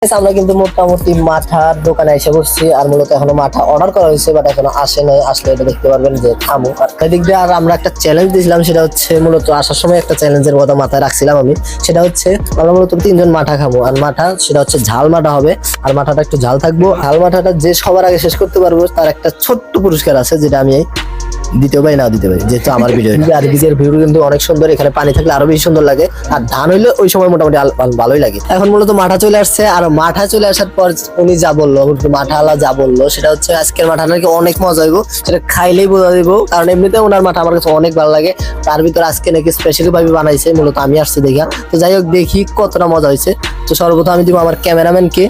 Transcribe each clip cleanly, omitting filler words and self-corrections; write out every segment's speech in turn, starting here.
আমরা কিন্তু মোটামুটি মাঠার দোকানে এসে বসছি আর মূলত এখনো মাঠা অর্ডার করা হয়েছে বাট এখনো আসে নাই। আসলে এটা দেখতে পারবেন যে খামু। আর এদিক দিয়ে আর আমরা একটা চ্যালেঞ্জ দিয়েছিলাম, সেটা হচ্ছে মূলত আসার সময় একটা চ্যালেঞ্জের কথা মাথায় রাখছিলাম আমি। সেটা হচ্ছে আমরা মূলত 3 জন মাঠা খাবো আর মাঠা সেটা হচ্ছে ঝাল মাঠা হবে। আর মাঠাটা একটু ঝাল থাকবো। ঝাল মাঠাটা যে সবার আগে শেষ করতে পারবো তার একটা ছোট্ট পুরস্কার আছে, যেটা আমি দিতে পারি না দিতে পারি, যেহেতু আমার ভিডিও। আর ভিডিওর ভিউ কিন্তু অনেক সুন্দর, এখানে পানি থাকলে আরো বেশি সুন্দর লাগে আর ধান হইলে ওই সময় মোটামুটি ভালোই লাগে। এখন মূলত মাঠা চলে আসছে আর মাঠা চলে আসার পর উনি যা বললো, মাঠাওয়ালা যা বললো সেটা হচ্ছে আজকের মাঠা নাকি অনেক মজা হইব, সেটা খাইলেই বোঝা যাবো। কারণ এমনিতে ওনার মাঠা আমার কাছে অনেক ভালো লাগে, তার ভিতরে আজকে নাকি স্পেশালি ভাবে বানাইছে, মূলত আমি আসছি দেখা। তো যাই হোক দেখি কতটা মজা হয়েছে। তো সর্বপ্রথম আমি দিব আমার ক্যামেরাম্যানকে,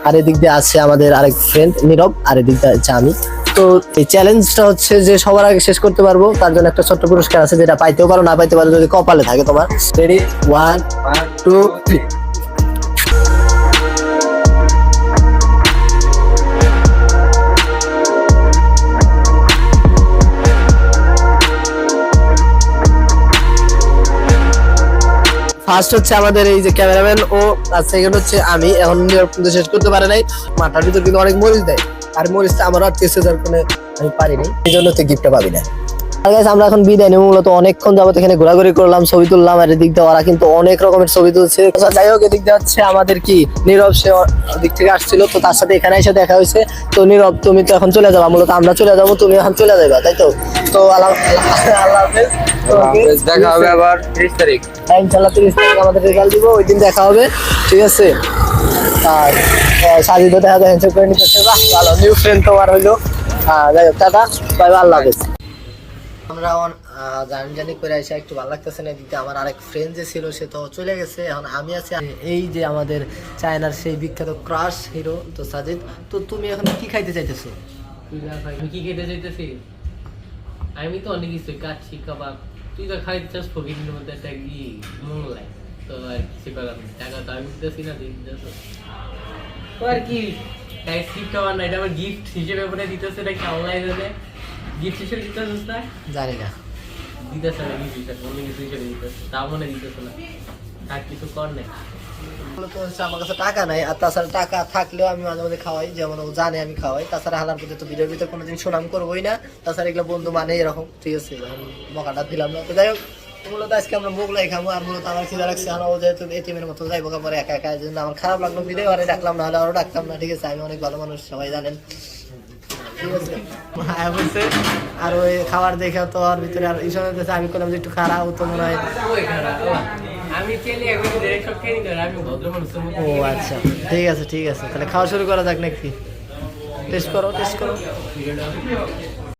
আর এদিক দিয়ে আছে আমাদের আরেক ফ্রেন্ড নীরব, আর এদিক দিয়ে আছে আমি। তো এই চ্যালেঞ্জটা হচ্ছে যে সবার আগে শেষ করতে পারবো তার জন্য একটা ছোট্ট পুরস্কার আছে, যেটা পাইতেও পারো না পাইতে পারো যদি কপালে থাকে তোমার। রেডি, 1 2 3। ফার্স্ট হচ্ছে আমাদের এই যে ক্যামেরাম্যান ও, আর সেকেন্ড হচ্ছে আমি। এখন কিন্তু শেষ করতে পারে নাই, মাথার ভিতর কিন্তু অনেক মরিচ দেয় আর মরিচটা আমার আটকেছে, যার কারণে আমি পারিনি, এই জন্য তুই গিফটটা পাবি না। আমরা এখন বিদায় নেব। মূলত অনেকক্ষণ যাবত এখানে ঘোরাঘুরি করলাম, ছবি তুললাম, আর এদিক দিয়ে ওরা কিন্তু অনেক রকমের ছবি তুলছে। যাই হোক এদিক দিয়ে হচ্ছে আমাদের কি নীরব, সে দিক থেকে আসছিল, তো তার সাথে এখানে এসে দেখা হয়েছে। তো নীরব তুমি তো এখন চলে যাবা, মূলত আমরা চলে যাবো, তুমি এখন চলে যাবা, তাই তো? তো আল্লাহ হাফেজ, দেখা হবে আবার 30 তারিখ। ইনশাআল্লাহ 30 তারিখ আমাদের রেজাল্ট দিব, ওই দিন দেখা হবে, ঠিক আছে? আর সাজিদও দেখা যায় হ্যান্ডশেক করে নিতেছে, বাহ ভালো, নিউ ফ্রেন্ড তোমার হইলো। যাই হোক টাটা, বাই বাই, আল্লাহ হাফেজ। আমরা জানি করে এসে একটু ভালো লাগতেছে না, এদিকে আমার আরেক ফ্রেন্ড যে ছিল সে তো চলে গেছে, এখন আমি আছি। এই যে আমাদের চায়নার সেই বিখ্যাত ক্রাশ হিরো তো সাজিদ। তো তুমি এখন কি খাইতে চাইতেছো? আমি কি খেতে চাইতেছি? আমি তো অনেক কিছু কাচ্ছি কাবাব, তুই তো খাইতে চাস ফকিরের মধ্যে একটা কি মোলাই, তো আর কিছু করার নেই। টাকা তো আমি দিতেছি না, দিতেছ তো আর কি। স্কিপ খাবার না, এটা আমার গিফট হিসেবে পরে দিতেছে নাকি অনলাইনে? গিফট হিসেবে দিতেছিস না? জানি না, দিতেছে না গিফট হিসেবে, অন্য কিছু হিসেবে দিতেছে, তা মনে দিতেছে না। আর কিছু কর নেই। আমার কাছে টাকা নাই, আর তাছাড়া টাকা থাকলেও আমি মাঝে মাঝে খাওয়াই, যেমন ও জানে আমি খাওয়াই। তাছাড়া হালার প্রতি তো ভিডিওর ভিতরে কোনোদিন সুনাম করবোই না, তাছাড়া এগুলো বন্ধু মানে এরকম, ঠিক আছে? মকাটা দিলাম না। তো যাই হোক মূলত আজকে আমরা মোগলাই খাবো, আর মূলত আমার খিদা লাগছে, ও যেহেতু এটিএমের মতো যাইবো পরে একা একা, জন্য আমার খারাপ লাগলো, ভিডিও ঘরে ডাকলাম, না হলে আরও ডাকতাম না, ঠিক আছে? আমি অনেক ভালো মানুষ, সবাই জানেন, ঠিক আছে? হ্যাঁ বলছে। আর ওই খাবার দেখে তো ওর ভিতরে আর ইসব হইতেছে, আমি করলাম যে একটু খারাপ তো মনে হয়। আমি চেলি এখন ডাইরেক্ট সব খেয়ে নিতে, আমি ভদ্র মানুষ। ও আচ্ছা, ঠিক আছে ঠিক আছে, তাহলে খাওয়া শুরু করা যাক নাকি? টেস্ট করো, টেস্ট করো।